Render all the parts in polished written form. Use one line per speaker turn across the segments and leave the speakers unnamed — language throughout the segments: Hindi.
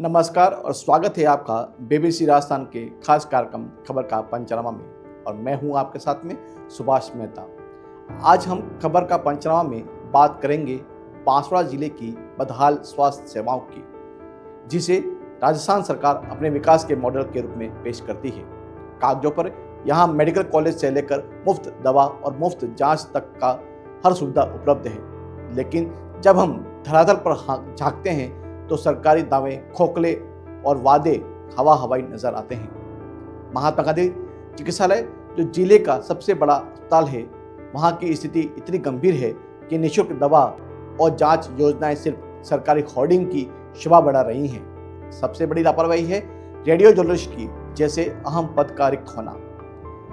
नमस्कार और स्वागत है आपका BBC राजस्थान के खास कार्यक्रम खबर का पंचनामा में। और मैं हूं आपके साथ में सुभाष मेहता। आज हम खबर का पंचनामा में बात करेंगे बांसवाड़ा जिले की बदहाल स्वास्थ्य सेवाओं की, जिसे राजस्थान सरकार अपने विकास के मॉडल के रूप में पेश करती है। कागजों पर यहाँ मेडिकल कॉलेज से लेकर मुफ्त दवा और मुफ्त जाँच तक का हर सुविधा उपलब्ध है, लेकिन जब हम धरातल पर झांकते हैं तो सरकारी दावे खोखले और वादे हवाई नजर आते हैं। महात्मा गांधी चिकित्सालय जो जिले का सबसे बड़ा अस्पताल है, वहाँ की स्थिति इतनी गंभीर है कि निःशुल्क दवा और जांच योजनाएं सिर्फ सरकारी होर्डिंग की शोभा बढ़ा रही हैं। सबसे बड़ी लापरवाही है रेडियोलॉजिस्ट की जैसे अहम पद का रिक्त होना।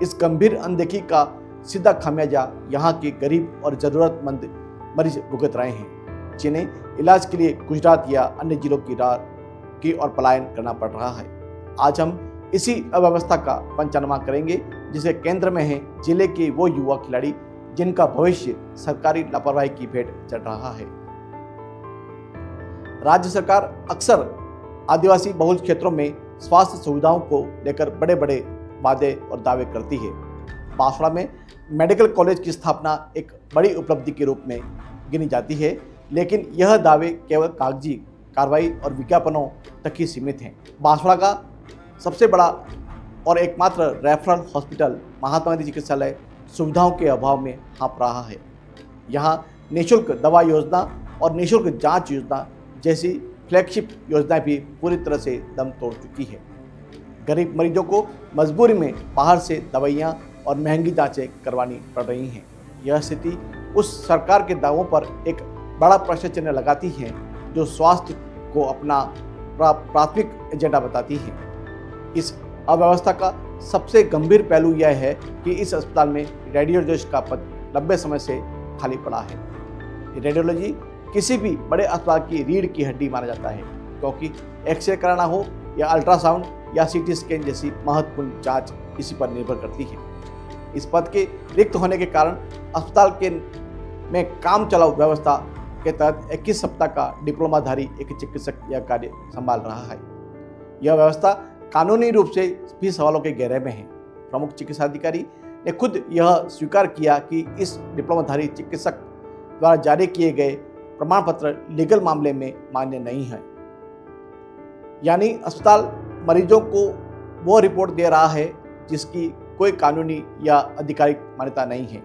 इस गंभीर अनदेखी का सीधा खामियाजा यहाँ के गरीब और जरूरतमंद मरीज भुगत रहे हैं, जिन्हें इलाज के लिए गुजरात या अन्य जिलों की ओर पलायन करना पड़ रहा है। आज हम इसी अव्यवस्था का पंचनामा करेंगे, जिसे केंद्र में है जिले के वो युवा खिलाड़ी जिनका भविष्य सरकारी लापरवाही की भेंट चढ़ रहा है। राज्य सरकार अक्सर आदिवासी बहुल क्षेत्रों में स्वास्थ्य सुविधाओं को लेकर बड़े बड़े वादे और दावे करती है। बांसवाड़ा में मेडिकल कॉलेज की स्थापना एक बड़ी उपलब्धि के रूप में गिनी जाती है, लेकिन यह दावे केवल कागजी कार्रवाई और विज्ञापनों तक ही सीमित हैं। बांसवाड़ा का सबसे बड़ा और एकमात्र रेफरल हॉस्पिटल महात्मा गांधी चिकित्सालय सुविधाओं के अभाव में हाँप रहा है। यहाँ निःशुल्क दवा योजना और निःशुल्क जांच योजना जैसी फ्लैगशिप योजनाएं भी पूरी तरह से दम तोड़ चुकी है। गरीब मरीजों को मजबूरी में बाहर से दवाइयाँ और महंगी जांचें करवानी पड़ रही हैं। यह स्थिति उस सरकार के दावों पर एक बड़ा प्रश्न चिन्ह लगाती है जो स्वास्थ्य को अपना प्राथमिक एजेंडा बताती है। इस अव्यवस्था का सबसे गंभीर पहलू यह है कि इस अस्पताल में रेडियोलॉजिस्ट का पद लंबे समय से खाली पड़ा है। रेडियोलॉजी किसी भी बड़े अस्पताल की रीढ़ की हड्डी माना जाता है, क्योंकि एक्सरे कराना हो या अल्ट्रासाउंड या CT स्कैन जैसी महत्वपूर्ण जांच इसी पर निर्भर करती है। इस पद के रिक्त होने के कारण अस्पताल में काम चलाऊ व्यवस्था के तहत 21 सप्ताह का डिप्लोमाधारी एक चिकित्सक यह कार्य संभाल रहा है। यह व्यवस्था कानूनी रूप से भी सवालों के घेरे में है। प्रमुख चिकित्सा अधिकारी ने खुद यह स्वीकार किया कि इस डिप्लोमाधारी चिकित्सक द्वारा जारी किए गए प्रमाण पत्र लीगल मामले में मान्य नहीं है। यानी अस्पताल मरीजों को वो रिपोर्ट दे रहा है जिसकी कोई कानूनी या आधिकारिक मान्यता नहीं है,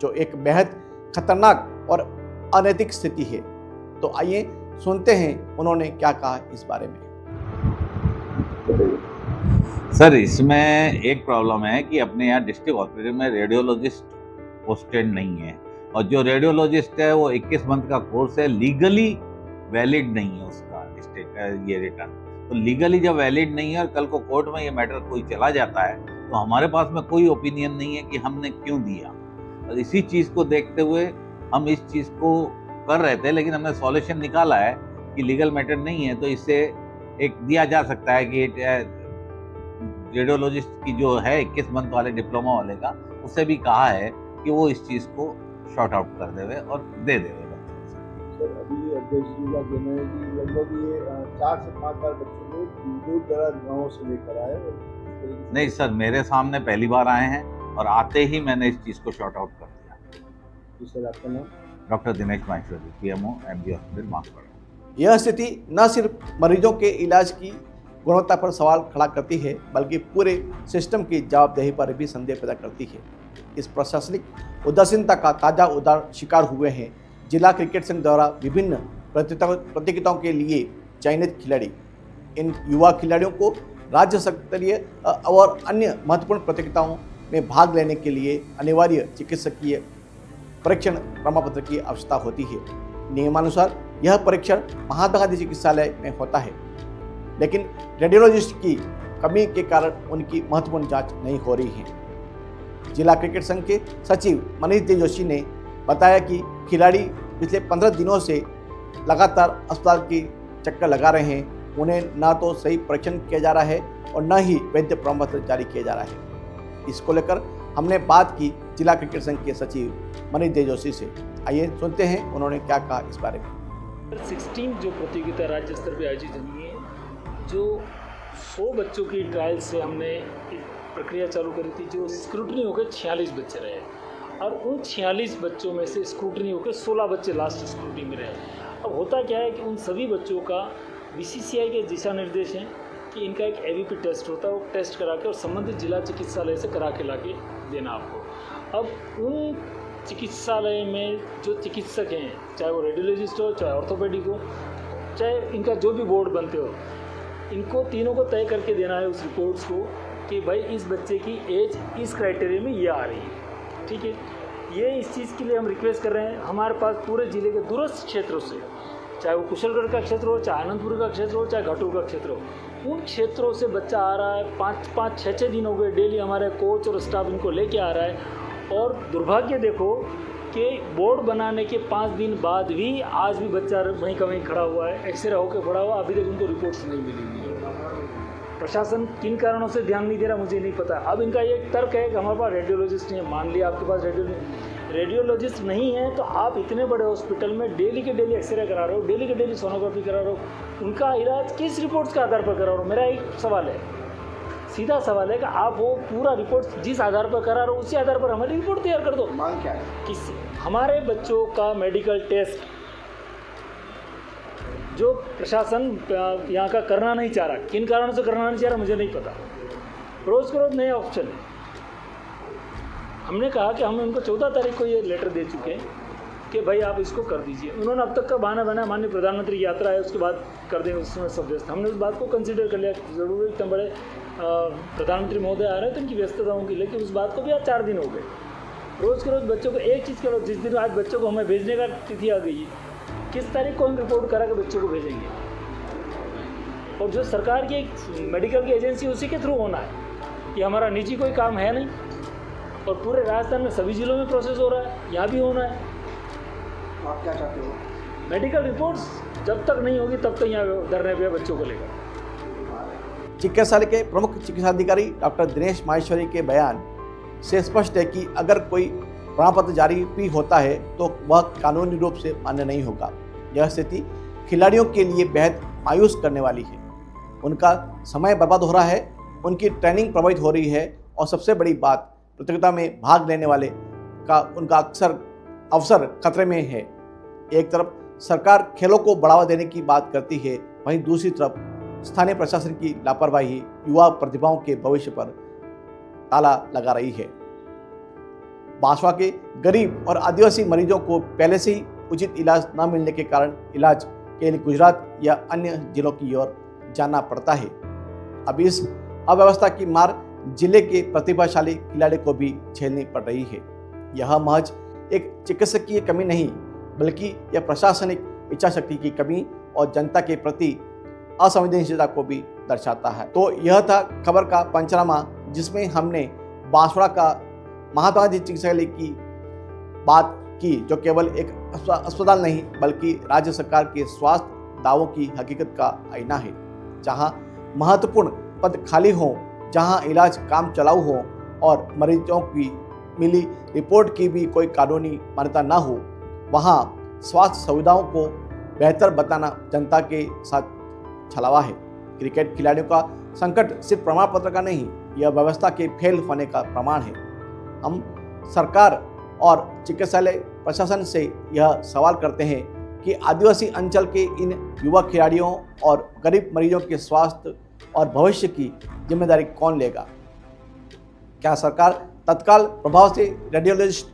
जो एक बेहद खतरनाक और अनैतिक स्थिति है। तो आइए सुनते हैं उन्होंने क्या कहा इस बारे में।
सर, इसमें एक प्रॉब्लम है कि अपने यहाँ डिस्ट्रिक्ट हॉस्पिटल में रेडियोलॉजिस्ट पोस्टेड नहीं है, और जो रेडियोलॉजिस्ट है वो 21 मंथ का कोर्स है, लीगली वैलिड नहीं है उसका ये रिटर्न। तो लीगली जब वैलिड नहीं है और कल को कोर्ट में ये मैटर कोई चला जाता है तो हमारे पास में कोई ओपिनियन नहीं है कि हमने क्यों दिया। और इसी चीज़ को देखते हुए हम इस चीज़ को कर रहे थे, लेकिन हमने सॉल्यूशन निकाला है कि लीगल मैटर नहीं है, तो इससे एक दिया जा सकता है कि रेडियोलॉजिस्ट की जो है 21 मंथ वाले डिप्लोमा वाले का, उससे भी कहा है कि वो इस चीज़ को शॉर्ट आउट कर देवे और दे देवे।
सर, अभी अध्यक्ष जी का कहना है कि लगभग ये 4 से 5 बार बच्चों को दूर दराज गाँव से लेकर आए। और
नहीं सर, मेरे सामने पहली बार आए हैं और आते ही मैंने इस चीज़ को शॉर्ट आउट कर दिया।
जी सर, आपका नाम?
Doctor Dinesh Maheshwari, PMO MG hospital Banswara.
यह स्थिति न सिर्फ मरीजों के इलाज की गुणवत्ता पर सवाल खड़ा करती है, बल्कि पूरे सिस्टम की जवाबदेही पर भी संदेह पैदा करती है। इस प्रशासनिक उदासीनता का ताज़ा उदाहरण शिकार हुए हैं जिला क्रिकेट संघ द्वारा विभिन्न प्रतियोगिताओं के लिए चयनित खिलाड़ी। इन युवा खिलाड़ियों को राज्य स्तरीय और अन्य महत्वपूर्ण प्रतियोगिताओं में भाग लेने के लिए अनिवार्य चिकित्सकीय परीक्षण प्रमाण पत्र की आवश्यकता होती है। नियमानुसार यह परीक्षण महात्मा गांधी चिकित्सालय में होता है, लेकिन रेडियोलॉजिस्ट की कमी के कारण उनकी महत्वपूर्ण जांच नहीं हो रही है। जिला क्रिकेट संघ के सचिव मनीष दे जोशी ने बताया कि खिलाड़ी पिछले 15 दिनों से लगातार अस्पताल की चक्कर लगा रहे हैं। उन्हें न तो सही परीक्षण किया जा रहा है और न ही वैध प्रमाण पत्र जारी किया जा रहा है। इसको लेकर हमने बात की जिला क्रिकेट संघ के सचिव मनीष दे जोशी से। आइए सुनते हैं उन्होंने क्या कहा इस बारे में।
16 जो प्रतियोगिता राज्य स्तर पर आयोजित हुई है, जो 100 बच्चों की ट्रायल से हमने एक प्रक्रिया चालू करी थी, जो स्क्रूटनी होकर 46 बच्चे रहे और उन 46 बच्चों में से स्क्रूटनी होकर 16 बच्चे लास्ट स्क्रूटनी में रहे। अब होता क्या है कि उन सभी बच्चों का BCCI के दिशा निर्देश हैं कि इनका एक AVP टेस्ट होता है, वो टेस्ट करा के और संबंधित जिला चिकित्सालय से करा के ला के देना आपको। अब उन चिकित्सालय में जो चिकित्सक हैं, चाहे वो रेडियोलॉजिस्ट हो, चाहे ऑर्थोपेडिक हो, चाहे इनका जो भी बोर्ड बनते हो, इनको तीनों को तय करके देना है उस रिपोर्ट्स को कि भाई इस बच्चे की एज इस क्राइटेरिया में ये आ रही है। ठीक है, ये इस चीज़ के लिए हम रिक्वेस्ट कर रहे हैं। हमारे पास पूरे ज़िले के दूरस्थ क्षेत्रों से, चाहे वो कुशलगढ़ का क्षेत्र हो, चाहे आनंदपुर का क्षेत्र हो, चाहे घाटुर का क्षेत्र हो, उन क्षेत्रों से बच्चा आ रहा है। 5-6 दिन हो गए डेली हमारे कोच और स्टाफ इनको लेके आ रहा है। और दुर्भाग्य देखो कि बोर्ड बनाने के 5 दिन बाद भी आज भी बच्चा वहीं का वहीं खड़ा हुआ है, एक्सरे होकर खड़ा हुआ, अभी तक उनको रिपोर्ट्स नहीं मिली। प्रशासन किन कारणों से ध्यान नहीं दे रहा मुझे नहीं पता। अब इनका ये तर्क है कि हमारे पास रेडियोलॉजिस्ट नहीं है। मान लिया आपके पास रेडियोलॉजिस्ट नहीं है तो आप इतने बड़े हॉस्पिटल में डेली के डेली एक्सरे करा रहे हो, डेली के डेली सोनोग्राफी करा रहे हो, उनका इलाज किस रिपोर्ट्स के आधार पर करा रहे हो? मेरा एक सवाल है, सीधा सवाल है कि आप वो पूरा रिपोर्ट जिस आधार पर करा रहे हो उसी आधार पर हमारी रिपोर्ट तैयार कर दो।
मांग क्या है?
किस हमारे बच्चों का मेडिकल टेस्ट जो प्रशासन यहाँ का करना नहीं चाह रहा, किन कारणों से करना नहीं चाह रहा मुझे नहीं पता। रोज़ के रोज़ नए ऑप्शन है। हमने कहा कि हम उनको 14 तारीख को ये लेटर दे चुके हैं कि भाई आप इसको कर दीजिए। उन्होंने अब तक का बहाना बनाया, माननीय प्रधानमंत्री की यात्रा है उसके बाद कर देंगे, उसमें सब व्यस्त। हमने उस बात को कंसिडर कर लिया, ज़रूर इतने बड़े प्रधानमंत्री महोदय आ रहे हैं तो उनकी व्यस्तता होंगी, लेकिन उस बात को भी आज 4 दिन हो गए। रोज़ के रोज़ बच्चों को एक चीज़ करो, जिस दिन आज बच्चों को हमें भेजने का तिथि आ गई है, किस तारीख को हम रिपोर्ट करा के बच्चों को भेजेंगे? और जो सरकार की मेडिकल की एजेंसी उसी के थ्रू होना है, ये हमारा निजी कोई काम है नहीं। और पूरे राजस्थान में सभी जिलों में प्रोसेस हो रहा है, यहाँ भी होना है।
आप क्या चाहते हो?
मेडिकल रिपोर्ट्स जब तक नहीं होगी तब तक यहाँ धरने पे बच्चों को लेकर।
चिकित्सालय के प्रमुख चिकित्साधिकारी डॉक्टर दिनेश माहेश्वरी के बयान से स्पष्ट है कि अगर कोई प्रमाण पत्र जारी भी होता है तो वह कानूनी रूप से मान्य नहीं होगा। यह स्थिति खिलाड़ियों के लिए बेहद मायूस करने वाली है। उनका समय बर्बाद हो रहा है, उनकी ट्रेनिंग प्रभावित हो रही है और सबसे बड़ी बात, प्रतियोगिता में भाग लेने वाले का उनका अवसर खतरे में है। एक तरफ सरकार खेलों को बढ़ावा देने की बात करती है, वहीं दूसरी तरफ स्थानीय प्रशासन की लापरवाही युवा प्रतिभाओं के भविष्य पर ताला लगा रही है। बांसवाड़ा के गरीब और आदिवासी मरीजों को पहले से ही उचित इलाज न मिलने के कारण इलाज के लिए गुजरात या अन्य जिलों की ओर जाना पड़ता है। अब इस अव्यवस्था की मार जिले के प्रतिभाशाली खिलाड़ी को भी झेलनी पड़ रही है। यह महज एक चिकित्सकीय कमी नहीं, बल्कि यह प्रशासनिक इच्छाशक्ति की कमी और जनता के प्रति असंवेदनशीलता को भी दर्शाता है। तो यह था खबर का पंचनामा, जिसमें हमने बांसवाड़ा का महात्मा गांधी चिकित्सालय की बात की, जो केवल एक अस्पताल नहीं बल्कि राज्य सरकार के स्वास्थ्य दावों की हकीकत का आईना है। जहां महत्वपूर्ण पद खाली हों, जहां इलाज काम चलाऊ हो और मरीजों की मिली रिपोर्ट की भी कोई कानूनी मान्यता न हो, वहां स्वास्थ्य सुविधाओं को बेहतर बताना जनता के साथ छलावा है। क्रिकेट खिलाड़ियों का संकट सिर्फ प्रमाण पत्र का नहीं, यह व्यवस्था के फेल होने का प्रमाण है। हम सरकार और चिकित्सालय प्रशासन से यह सवाल करते हैं कि आदिवासी अंचल के इन युवा खिलाड़ियों और गरीब मरीजों के स्वास्थ्य और भविष्य की जिम्मेदारी कौन लेगा? क्या सरकार तत्काल प्रभाव से रेडियोलॉजिस्ट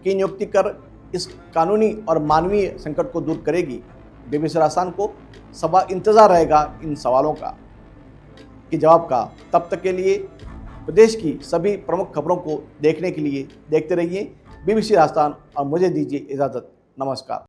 की नियुक्ति कर इस कानूनी और मानवीय संकट को दूर करेगी? BBC राजस्थान को सभा इंतजार रहेगा इन सवालों का कि जवाब का। तब तक के लिए प्रदेश की सभी प्रमुख खबरों को देखने के लिए देखते रहिए BBC राजस्थान और मुझे दीजिए इजाज़त। नमस्कार।